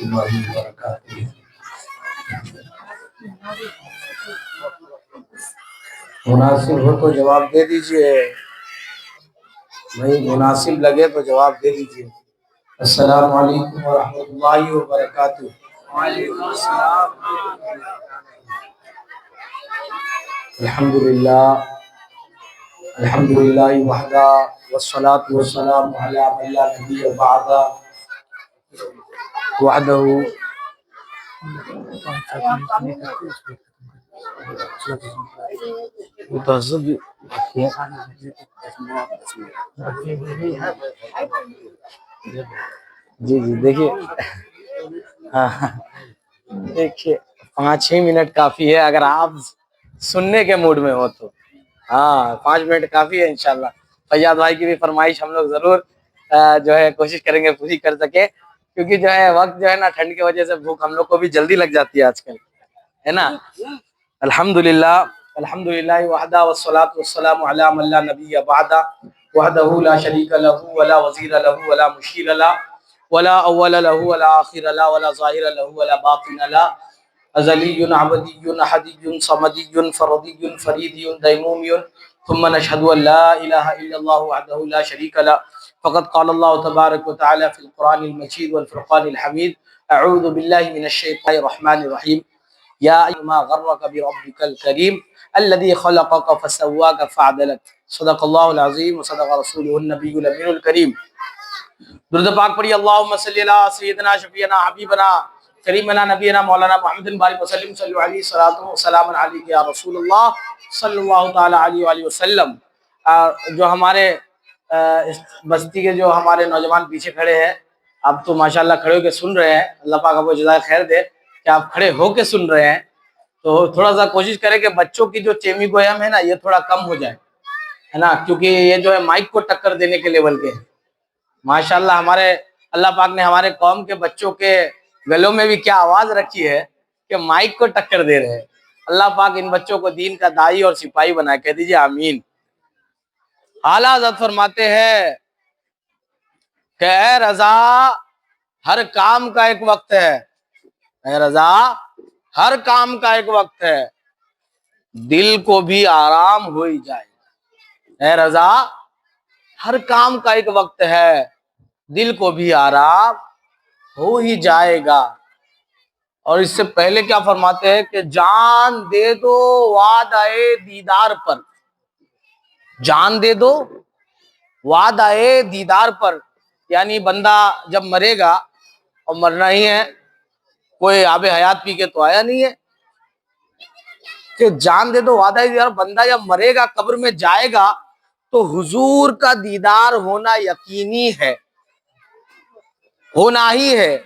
اللہ وبرکاتہ۔ مناسب ہو تو جواب دے دیجئے، نہیں مناسب لگے تو جواب دے دیجئے۔ السلام علیکم ورحمۃ اللہ وبرکاتہ۔ وعلیکم السلام۔ الحمدللہ وحدہ والصلاة والسلام علی من لا نبی بعدہ وحدہ۔ جی دیکھیے، دیکھیے 5-6 منٹ کافی ہے اگر آپ سننے کے موڈ میں ہو تو۔ 5 منٹ کافی ہے انشاءاللہ۔ فیاض بھائی کی بھی فرمائش ہم لوگ ضرور جو ہے کوشش کریں گے پوری کر سکے، کیونکہ جو ہے وقت جو ہے نا ٹھنڈ کی وجہ سے بھوک ہم لوگ کو بھی جلدی لگ جاتی ہے آج کل، ہے نا۔ الحمدللہ وحدہ والصلاة والسلام علی من لا نبی بعدہ وحدہ لا شریک لہ ولا وزیر لہ ولا مشیر لہ ولا اول لہ ولا آخر لہ ولا ظاہر لہ ولا باطن لہ، ازلی عبدی احدی صمدی فردی فریدی دیمومی، ثم نشهد ان لا الہ الا اللہ وحدہ لا شریک لہ، فقد قال اللہ تبارک وتعالی فی القرآن المجید والفرقان الحمید، اعوذ باللہ من الشیطان الرحمن الرحیم، یا ما غرک بربک الکریم الذی خلقک فسواک فعدلک، صدق اللہ العظیم وصدق رسولہ النبی الامین الکریم۔ درود پاک پڑھی، اللہم صلی علی سیدنا شفیعنا حبیبنا کریمنا نبینا مولانا محمد بارک وسلم، صلی علیہ الصلوۃ والسلام علیک یا رسول اللہ صلی اللہ تعالی علیہ وآلہ وسلم۔ جو ہمارے بستی کے جو ہمارے نوجوان پیچھے کھڑے ہیں، اب تو ماشاءاللہ کھڑے ہو کے سن رہے ہیں، اللہ پاک آپ کو جزائے خیر دے کہ آپ کھڑے ہو کے سن رہے ہیں، تو تھوڑا سا کوشش کریں کہ بچوں کی جو چیمی گویم ہے نا یہ تھوڑا کم ہو جائے، ہے نا، کیونکہ یہ جو ہے مائک کو ٹکر دینے کے لیول کے ہیں۔ ماشاءاللہ ہمارے اللہ پاک نے ہمارے قوم کے بچوں کے گلوں میں بھی کیا آواز رکھی ہے کہ مائک کو ٹکر دے رہے ہیں۔ اللہ پاک ان بچوں کو دین کا داعی اور سپاہی بنائے، کہہ دیجئے آمین۔ اعلیٰ حضرت فرماتے ہیں کہ اے رضا ہر کام کا ایک وقت ہے، اے رضا ہر کام کا ایک وقت ہے، دل کو بھی آرام ہو ہی جائے گا۔ اے رضا ہر کام کا ایک وقت ہے، دل کو بھی آرام ہو ہی جائے گا۔ اور اس سے پہلے کیا فرماتے ہیں کہ جان دے دو وعدہ دیدار پر، جان دے دو وعدہ دیدار پر، یعنی بندہ جب مرے گا، اور مرنا ہی ہے، کوئی آب حیات پی کے تو آیا نہیں ہے، کہ جان دے دو وعدہ دیدار، بندہ جب مرے گا قبر میں جائے گا تو حضور کا دیدار ہونا یقینی ہے، ہونا ہی ہے،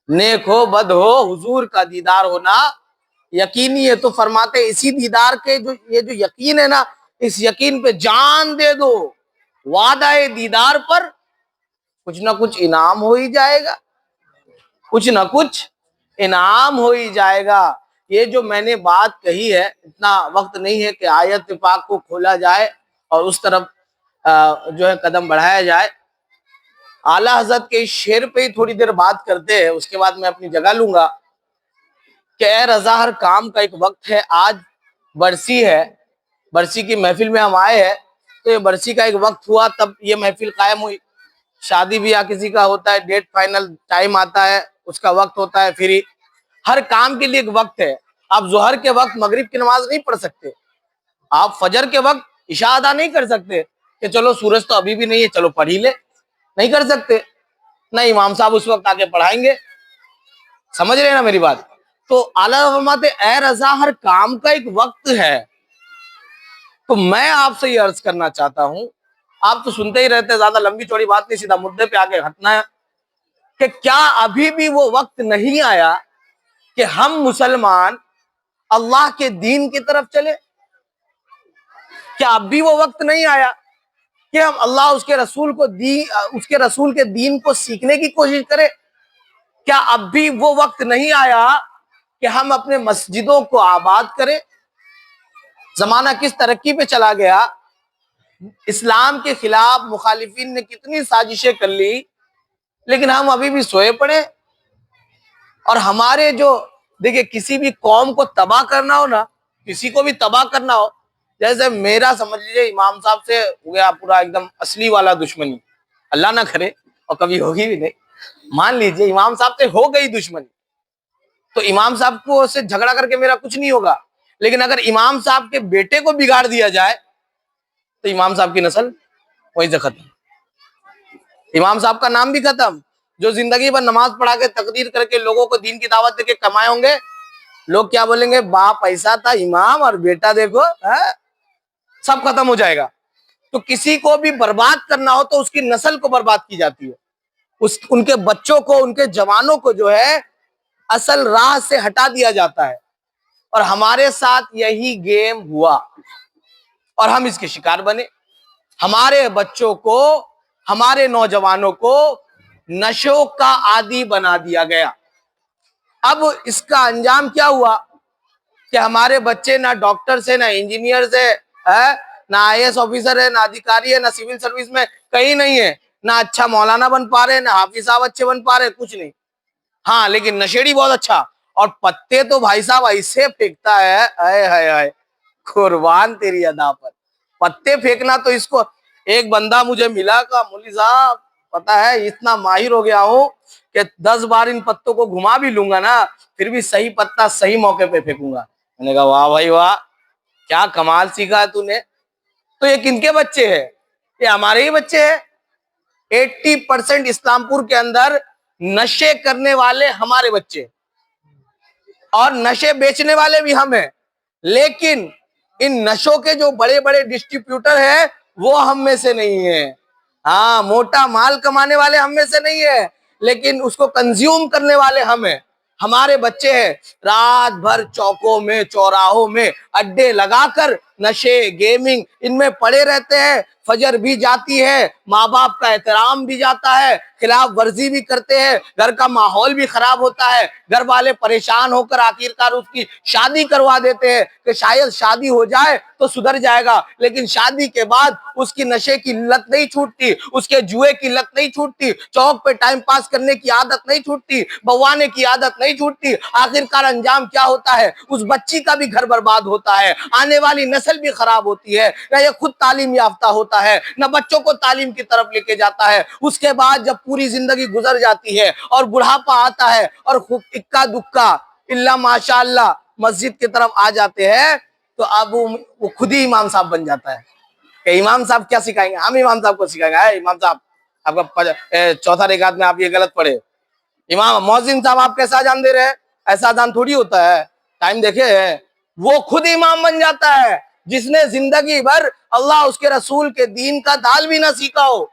نیک ہو بد ہو حضور کا دیدار ہونا یقینی ہے۔ تو فرماتے اسی دیدار کے یہ جو یقین ہے نا، اس یقین پہ جان دے دو وعدہ دیدار پر، کچھ نہ کچھ انعام ہو ہی جائے گا، کچھ نہ کچھ انعام ہو ہی جائے گا۔ یہ جو میں نے بات کہی ہے، اتنا وقت نہیں ہے کہ آیت پاک کو کھولا جائے اور اس طرف جو ہے قدم بڑھایا جائے۔ اعلیٰ حضرت کے اس شعر پہ ہی تھوڑی دیر بات کرتے ہیں، اس کے بعد میں اپنی جگہ لوں گا کہ اے رضا ہر کام کا ایک وقت ہے۔ آج برسی ہے، برسی کی محفل میں ہم آئے ہیں، تو یہ برسی کا ایک وقت ہوا تب یہ محفل قائم ہوئی۔ شادی بیاہ کسی کا ہوتا ہے، ڈیٹ فائنل ٹائم آتا ہے، اس کا وقت ہوتا ہے فری، ہر کام کے لیے ایک وقت ہے۔ آپ ظہر کے وقت مغرب کی نماز نہیں پڑھ سکتے، آپ فجر کے وقت عشاء ادا نہیں کر سکتے کہ چلو سورج تو ابھی بھی نہیں ہے چلو پڑھ ہی لے، نہیں کر سکتے، نہ امام صاحب اس وقت آگے پڑھائیں گے، سمجھ رہے ہیں نا میری بات۔ تو اعلیٰ فرماتے اے رضا ہر کام کا ایک وقت ہے۔ تو میں آپ سے یہ عرض کرنا چاہتا ہوں، آپ تو سنتے ہی رہتے، زیادہ لمبی چوڑی بات نہیں، سیدھا مدعے پہ آگے ہٹنا ہے، کہ کیا ابھی بھی وہ وقت نہیں آیا کہ ہم مسلمان اللہ کے دین کی طرف چلے؟ کیا اب بھی وہ وقت نہیں آیا کہ ہم اللہ اس کے رسول کے دین کو سیکھنے کی کوشش کریں؟ کیا اب بھی وہ وقت نہیں آیا کہ ہم اپنے مسجدوں کو آباد کریں؟ زمانہ کس ترقی پہ چلا گیا، اسلام کے خلاف مخالفین نے کتنی سازشیں کر لی، لیکن ہم ابھی بھی سوئے پڑے، اور ہمارے جو دیکھیں کسی بھی قوم کو تباہ کرنا ہو نا، کسی کو بھی تباہ کرنا ہو، جیسے میرا سمجھ لیجیے امام صاحب سے ہو گیا پورا ایک دم اصلی والا دشمنی، اللہ نہ کرے اور کبھی ہوگی بھی نہیں، مان لیجیے امام صاحب سے ہو گئی دشمنی، تو امام صاحب کو سے جھگڑا کر کے میرا کچھ نہیں ہوگا، لیکن اگر امام صاحب کے بیٹے کو بگاڑ دیا جائے تو امام صاحب کی نسل وہیں سے ختم، امام صاحب کا نام بھی ختم۔ جو زندگی بھر نماز پڑھا کے تقریر کر کے لوگوں کو دین کی دعوت دے کے کمائے ہوں گے، لوگ کیا بولیں گے، باپ ایسا تھا امام اور بیٹا دیکھو، سب ختم ہو جائے گا۔ تو کسی کو بھی برباد کرنا ہو تو اس کی نسل کو برباد کی جاتی ہے، ان کے بچوں کو، ان کے جوانوں کو جو ہے اصل راہ سے ہٹا دیا جاتا ہے، اور ہمارے ساتھ یہی گیم ہوا اور ہم اس کے شکار بنے۔ ہمارے بچوں کو، ہمارے نوجوانوں کو نشوں کا عادی بنا دیا گیا۔ اب اس کا انجام کیا ہوا کہ ہمارے بچے نہ ڈاکٹر سے، نہ انجینئر سے، نہ آئی ایس آفیسر ہے، نہ ادھیکاری ہے، نہ سول سروس میں کہیں نہیں ہے، نہ اچھا مولانا بن پا رہے، نہ حافظ صاحب اچھے بن پا رہے، کچھ نہیں۔ ہاں لیکن نشیڑی بہت اچھا، اور پتے تو بھائی صاحب ایسے پھینکتا ہے، اے ہائے ہائے، قربان تیری ادا پر، پتے پھینکنا تو اس کو۔ ایک بندہ مجھے ملا، کہا مولوی صاحب پتا ہے اتنا ماہر ہو گیا ہوں کہ 10 بار ان پتوں کو گھما بھی لوں گا نا، پھر بھی صحیح پتا صحیح موقع پہ پھینکوں گا۔ میں نے کہا واہ بھائی واہ، کیا کمال سیکھا ہے تو نے۔ تو یہ کن کے بچے ہیں؟ یہ ہمارے ہی بچے ہیں۔ 80% اسلام پور کے اندر نشے کرنے والے ہمارے بچے، اور نشے بیچنے والے بھی ہم ہیں، لیکن ان نشوں کے جو بڑے بڑے ڈسٹریبیوٹر ہیں وہ ہم میں سے نہیں ہیں۔ ہاں موٹا مال کمانے والے ہم میں سے نہیں ہیں، لیکن اس کو کنزیوم کرنے والے ہم ہیں۔ ہمارے بچے ہیں رات بھر چوکوں میں، چوراہوں میں اڈے لگا کر نشے، گیمنگ ان میں پڑے رہتے ہیں، فجر بھی جاتی ہے، ماں باپ کا احترام بھی جاتا ہے، خلاف ورزی بھی کرتے ہیں، گھر کا ماحول بھی خراب ہوتا ہے، گھر والے پریشان ہو کر آخرکار اس کی شادی کروا دیتے ہیں کہ شاید شادی ہو جائے تو سدھر جائے گا، لیکن شادی کے بعد اس کی نشے کی لت نہیں چھوٹتی، اس کے جوئے کی لت نہیں چھوٹتی، چوک پہ ٹائم پاس کرنے کی عادت نہیں چھوٹتی، بوانے کی عادت نہیں چھوٹتی۔ آخرکار انجام کیا ہوتا ہے؟ اس بچی کا بھی گھر برباد ہوتا ہے، آنے والی نسل بھی خراب ہوتی ہے، نہ یہ خود تعلیم یافتہ ہوتا ہے، نہ بچوں کو تعلیم کی طرف لے کے جاتا ہے۔ اس کے بعد جب پوری زندگی گزر جاتی ہے اور بڑھاپا آتا ہے اور خوب اکا دکا اللہ ماشاء اللہ مسجد کی طرف آ جاتے ہیں، تو اب وہ خود ہی امام صاحب بن جاتا ہے کہ امام صاحب کیا سکھائیں گے، ہم امام صاحب کو سکھائیں گے۔ امام صاحب آپ کا چوتھا رکعت میں آپ یہ غلط پڑھے، امام مؤذن صاحب آپ کیسا اذان دے رہے ہیں، ایسا اذان تھوڑی ہوتا ہے، ٹائم دیکھے ہے۔ وہ خود امام بن جاتا ہے جس نے زندگی بھر اللہ اس کے رسول کے دین کا دال بھی نہ سیکھا ہو،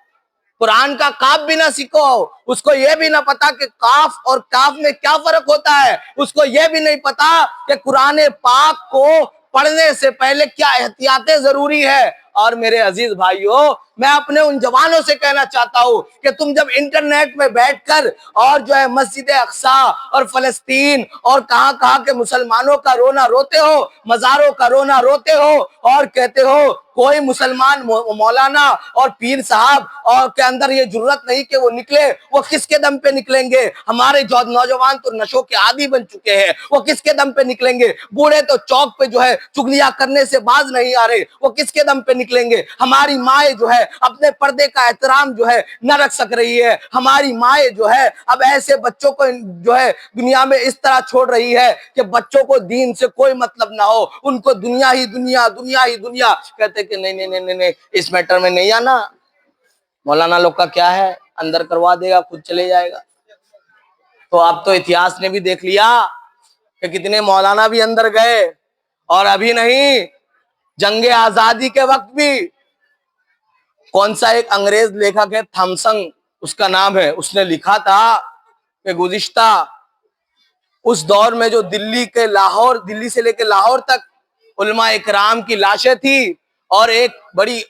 قرآن کا کاف بھی نہ سیکھو ہو، اس کو یہ بھی نہ پتا کہ کاف اور کاف میں کیا فرق ہوتا ہے، اس کو یہ بھی نہیں پتا کہ قرآن پاک کو پڑھنے سے پہلے کیا احتیاطیں ضروری ہے۔ اور میرے عزیز بھائیوں، میں اپنے ان جوانوں سے کہنا چاہتا ہوں کہ تم جب انٹرنیٹ میں بیٹھ کر اور جو ہے مسجد اقصی اور فلسطین اور کہاں کہاں کے مسلمانوں کا رونا روتے ہو، مزاروں کا رونا روتے ہو، اور کہتے ہو کوئی مسلمان مولانا اور پیر صاحب اور کے اندر یہ جرت نہیں کہ وہ نکلے، وہ کس کے دم پہ نکلیں گے؟ ہمارے نوجوان تو نشوں کے عادی بن چکے ہیں، وہ کس کے دم پہ نکلیں گے؟ بوڑھے تو چوک پہ جو ہے چغلیاں کرنے سے باز نہیں آ رہے، وہ کس کے دم پہ نکلیں گے؟ ہماری مائیں جو ہے اپنے پردے کا احترام جو ہے نہ رکھ سک رہی ہے، ہماری مائیں جو ہے اب ایسے بچوں کو جو ہے دنیا میں اس طرح چھوڑ رہی ہے کہ بچوں کو دین سے کوئی مطلب نہ ہو، ان کو دنیا ہی دنیا، دنیا ہی دنیا، کہتے کہ نہیں نہیں نہیں نہیں اس میٹر میں نہیں آنا، مولانا لوگ کا کیا ہے، اندر کروا دے گا خود چلے جائے گا۔ تو اب تو اتہاس نے بھی دیکھ لیا کہ کتنے مولانا بھی اندر گئے، اور ابھی نہیں، جنگ آزادی کے وقت بھی کون سا ایک انگریز لیکھک ہے، تھامسن اس کا نام ہے، اس نے لکھا تھا کہ گزشتہ اس دور میں جو دلی سے لے کے لاہور تک علماء اکرام کی لاشیں تھی، اور ایک بڑی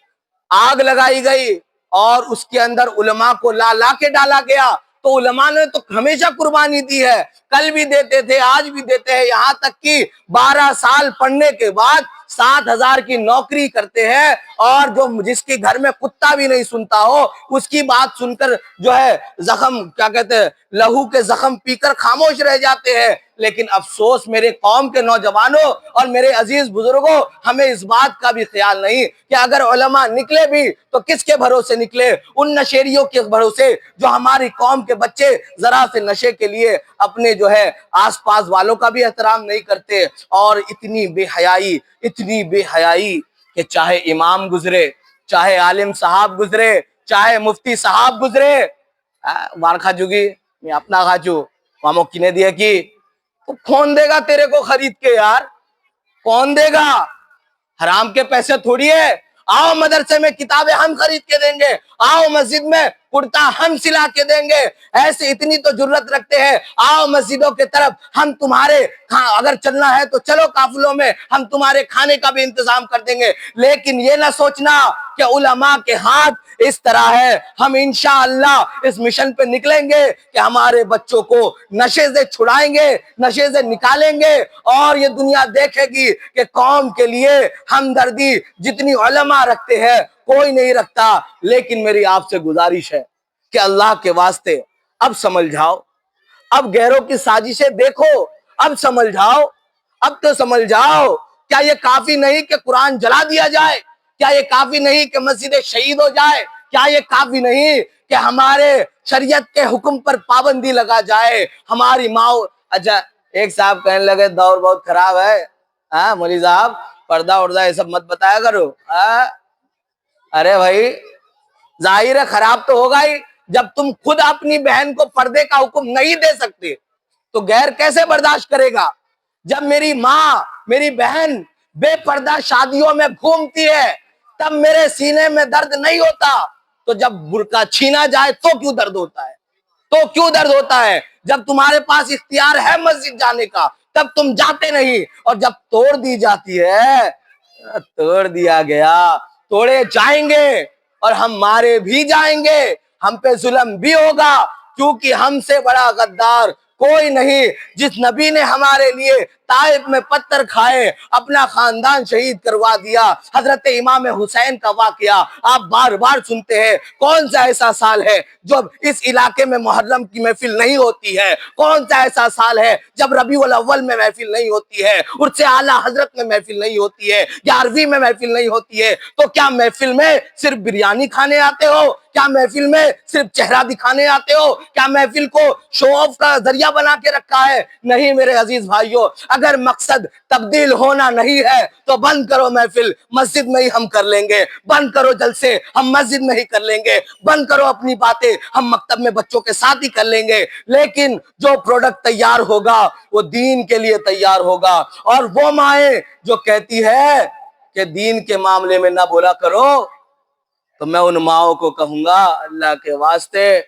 آگ لگائی گئی اور اس کے اندر علماء کو لا کے ڈالا گیا، تو علماء نے تو ہمیشہ قربانی دی ہے، کل بھی دیتے تھے، آج بھی دیتے ہیں، یہاں تک کہ 12 سال پڑھنے کے بعد 7,000 کی نوکری کرتے ہیں، اور جو جس کے گھر میں کتا بھی نہیں سنتا ہو اس کی بات سن کر جو ہے زخم کیا کہتے ہیں لہو کے زخم پی کر خاموش رہ جاتے ہیں۔ لیکن افسوس میرے قوم کے نوجوانوں اور میرے عزیز بزرگوں، ہمیں اس بات کا بھی خیال نہیں کہ اگر علماء نکلے بھی تو کس کے بھروسے نکلے؟ ان نشیریوں کے بھروسے جو ہماری قوم کے بچے ذرا سے نشے کے لیے اپنے جو ہے آس پاس والوں کا بھی احترام نہیں کرتے۔ اور اتنی بے حیائی کہ چاہے امام گزرے، چاہے عالم صاحب گزرے، چاہے مفتی صاحب گزرے، مار کھا چکی میں اپنا کھاچو مامو کنے دیا کی تو کون دے گا تیرے کو خرید کے یار؟ کون دے گا؟ حرام کے پیسے تھوڑی ہے۔ آؤ مدرسے میں کتابیں ہم خرید کے دیں گے، آؤ مسجد میں کرتا ہم سلا کے دیں گے، ایسے اتنی تو جرت رکھتے ہیں۔ آؤ مسجدوں کے طرف، ہم تمہارے اگر چلنا ہے تو چلو قافلوں میں، ہم تمہارے کھانے کا بھی انتظام کر دیں گے۔ لیکن یہ نہ سوچنا کہ علماء کے ہاتھ اس طرح ہے۔ ہم انشاءاللہ اس مشن پہ نکلیں گے کہ ہمارے بچوں کو نشے سے چھڑائیں گے، نشے سے نکالیں گے، اور یہ دنیا دیکھے گی کہ قوم کے لیے ہمدردی جتنی علماء رکھتے ہیں کوئی نہیں رکھتا۔ لیکن میری آپ سے گزارش ہے کہ اللہ کے واسطے اب سمجھ جاؤ، اب غیروں کی سازشیں دیکھو، اب سمجھ جاؤ، اب تو سمجھ جاؤ۔ کیا یہ کافی نہیں کہ قرآن جلا دیا جائے؟ کیا یہ کافی نہیں کہ مسجدیں شہید ہو جائے؟ کیا یہ کافی نہیں کہ ہمارے شریعت کے حکم پر پابندی لگا جائے؟ ہماری ماں اچھا ایک صاحب کہنے لگے دور بہت خراب ہے، ہاں مولوی صاحب پردہ اردہ یہ سب مت بتایا کرو۔ ارے بھائی ظاہر ہے خراب تو ہوگا ہی، جب تم خود اپنی بہن کو پردے کا حکم نہیں دے سکتے تو غیر کیسے برداشت کرے گا؟ جب میری ماں میری بہن بے پردہ شادیوں میں گھومتی ہے تب میرے سینے میں درد نہیں ہوتا، تو جب برقع چھینا جائے تو کیوں درد ہوتا ہے؟ تو کیوں درد ہوتا ہے؟ جب تمہارے پاس اختیار ہے مسجد جانے کا تب تم جاتے نہیں، اور جب توڑ دی جاتی ہے، توڑ دیا گیا، توڑے جائیں گے اور ہم مارے بھی جائیں گے، ہم پہ ظلم بھی ہوگا، کیونکہ ہم سے بڑا غدار کوئی نہیں۔ جس نبی نے ہمارے لیے طائف میں پتھر کھائے اپنا خاندان شہید کروا دیا، حضرت امام حسین کا واقعہ آپ بار بار سنتے ہیں۔ کون سا ایسا سال ہے جب اس علاقے میں محرم کی محفل نہیں ہوتی ہے؟ کون سا ایسا سال ہے جب ربیع الاول میں محفل نہیں ہوتی ہے، عرس اعلیٰ حضرت میں محفل نہیں ہوتی ہے، 11ویں میں محفل نہیں ہوتی ہے؟ تو کیا محفل میں صرف بریانی کھانے آتے ہو؟ کیا محفل میں صرف چہرہ دکھانے آتے ہو؟ کیا محفل کو شو آف کا ذریعہ بنا کے رکھا ہے؟ نہیں میرے عزیز بھائیوں، اگر مقصد تبدیل ہونا نہیں ہے تو بند کرو محفل، مسجد میں ہی ہم کر لیں گے، بند کرو جلسے ہم مسجد میں ہی کر لیں گے، بند کرو اپنی باتیں ہم مکتب میں بچوں کے ساتھ ہی کر لیں گے، لیکن جو پروڈکٹ تیار ہوگا وہ دین کے لیے تیار ہوگا۔ اور وہ مائیں جو کہتی ہے کہ دین کے معاملے میں نہ بولا کرو، تو میں ان ماؤں کو کہوں گا اللہ کے واسطے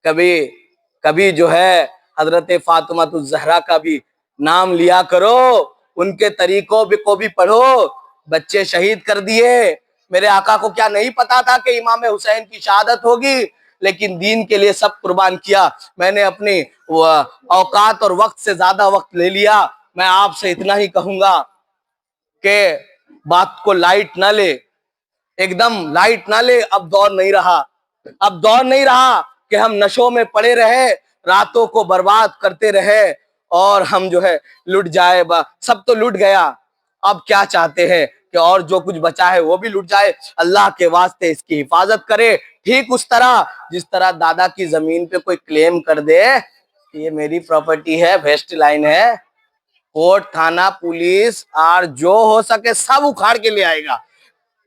کبھی جو ہے حضرت فاطمہ الزہرا کا بھی نام لیا کرو، ان کے طریقوں کو بھی پڑھو۔ بچے شہید کر دیے، میرے آقا کو کیا نہیں پتا تھا کہ امام حسین کی شہادت ہوگی؟ لیکن دین کے لیے سب قربان کیا۔ میں نے اپنی اوقات اور وقت سے زیادہ وقت لے لیا، میں آپ سے اتنا ہی کہوں گا کہ بات کو لائٹ نہ لے، ایک دم لائٹ نہ لے۔ اب دور نہیں رہا کہ ہم نشوں میں پڑے رہے، راتوں کو برباد کرتے رہے اور ہم جو ہے لٹ جائے، سب تو لٹ گیا، اب کیا چاہتے ہیں کہ اور جو کچھ بچا ہے وہ بھی لٹ جائے؟ اللہ کے واسطے اس کی حفاظت کرے، ٹھیک اس طرح جس طرح دادا کی زمین پہ کوئی کلیم کر دے کہ یہ میری پراپرٹی ہے، ویسٹ لائن ہے، کورٹ تھانہ پولیس اور جو ہو سکے سب اکھاڑ کے لے آئے گا،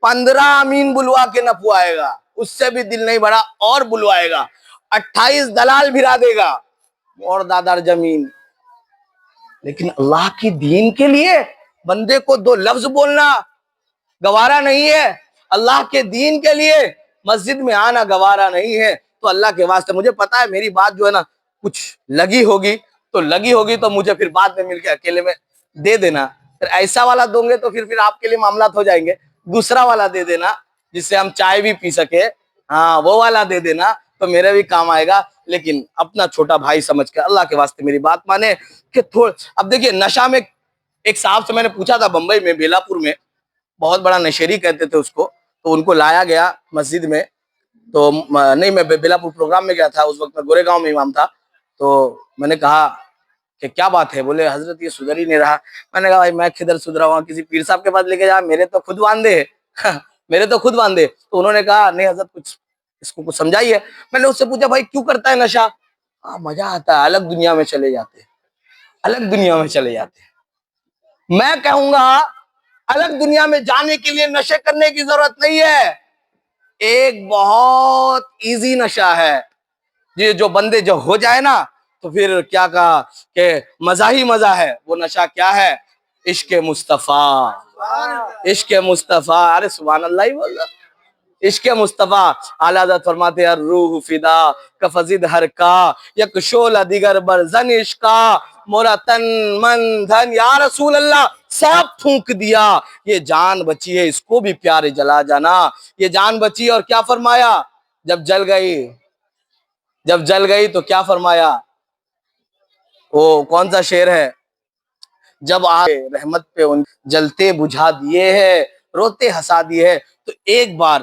15 امین بلوا کے نپو آئے گا، اس سے بھی دل نہیں بڑا اور بلوائے گا، 28 دلال بھرا دے گا اور دادار زمین۔ لیکن اللہ کی دین کے لیے بندے کو 2 لفظ بولنا گوارا نہیں ہے، اللہ کے دین کے لیے مسجد میں آنا گوارا نہیں ہے۔ تو اللہ کے واسطے مجھے پتا ہے میری بات جو ہے نا کچھ لگی ہوگی تو مجھے پھر بعد میں مل کے اکیلے میں دے دینا، پھر ایسا والا دوں گے تو پھر آپ کے لیے معاملات ہو جائیں گے، دوسرا والا دے دینا جس سے ہم چائے بھی پی سکے، ہاں وہ والا دے دینا تو میرے بھی کام آئے گا۔ لیکن اپنا چھوٹا بھائی سمجھ کے اللہ کے واسطے میری بات مانے کہ اب دیکھیے نشہ میں ایک صاحب سے میں نے پوچھا تھا بمبئی میں بیلاپور میں، بہت بڑا نشیری کہتے تھے اس کو. تو ان کو لایا گیا مسجد میں. تو نہیں, میں بیلا پور پروگرام میں گیا تھا اس وقت, میں گورے گاؤں میں امام تھا. تو میں نے کہا کہ کیا بات ہے؟ بولے حضرت یہ سدھر ہی نہیں رہا. میں نے کہا بھائی میں کدھر سدھرا ہوا, کسی پیر صاحب کے پاس لے کے جا, میرے تو خود باندھے میرے تو خود باندھے. تو انہوں نے کہا نہیں حضرت کچھ اس کو کچھ سمجھائیے. میں نے اس سے پوچھا بھائی کیوں کرتا ہے نشہ؟ مزہ آتا ہے, الگ دنیا میں چلے جاتے ہیں, الگ دنیا میں چلے جاتے ہیں. میں کہوں گا الگ دنیا میں جانے کے لیے نشے کرنے کی ضرورت نہیں ہے. ایک بہت ایزی نشہ ہے, یہ جو بندے جو ہو جائے نا تو پھر کیا کہا کہ مزہ ہی مزہ ہے. وہ نشہ کیا ہے؟ عشق مصطفیٰ, عشق مصطفیٰ. ارے سبحان اللہ ہی بول رہا. عشق مصطفیٰ. اعلیٰ حضرت فرماتے ہیں روح فدا کفزد ہر کا یک شعلہ دیگر برزن عشقا مورا تن من دھن. یا رسول اللہ سب پھونک دیا, یہ جان بچی ہے اس کو بھی پیارے جلا جانا. یہ جان بچی اور کیا فرمایا جب جل گئی, جب جل گئی تو کیا فرمایا؟ وہ کون سا شعر ہے؟ جب آئے رحمت پہ ان جلتے بجھا دیے ہے, روتے ہنسا دیے ہے. تو ایک بار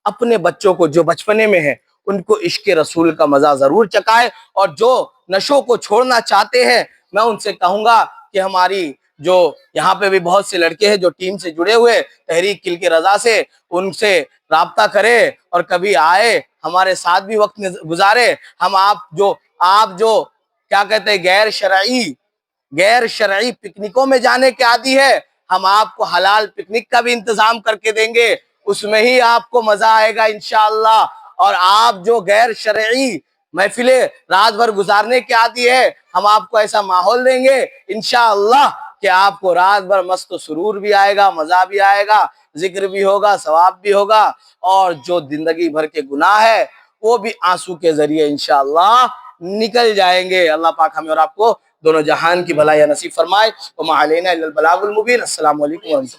اپنے بچوں کو جو بچپنے میں ہے ان کو عشق رسول کا مزہ ضرور چکھائے. اور جو نشوں کو چھوڑنا چاہتے ہیں میں ان سے کہوں گا کہ ہماری جو یہاں پہ بھی بہت سے لڑکے ہیں جو ٹیم سے جڑے ہوئے تحریک کل کے رضا سے, ان سے رابطہ کرے اور کبھی آئے ہمارے ساتھ بھی وقت گزارے. ہم آپ جو کیا کہتے ہیں غیر شرعی پکنکوں میں جانے کے عادی ہے, ہم آپ کو حلال پکنک کا بھی انتظام کر کے دیں گے, اس میں ہی آپ کو مزہ آئے گا انشاءاللہ. اور آپ جو غیر شرعی محفلیں رات بھر گزارنے کے عادی ہے ہم آپ کو ایسا ماحول دیں گے انشاءاللہ کہ آپ کو رات بھر مست و سرور بھی آئے گا, مزہ بھی آئے گا, ذکر بھی ہوگا, ثواب بھی ہوگا. اور جو زندگی بھر کے گناہ ہے وہ بھی آنسو کے ذریعے انشاءاللہ نکل جائیں گے. اللہ پاک ہمیں اور آپ کو دونوں جہان کی بھلائی نصیب فرمائے. وما علینا الا البلاغ المبین. السلام علیکم ورحمۃ اللہ.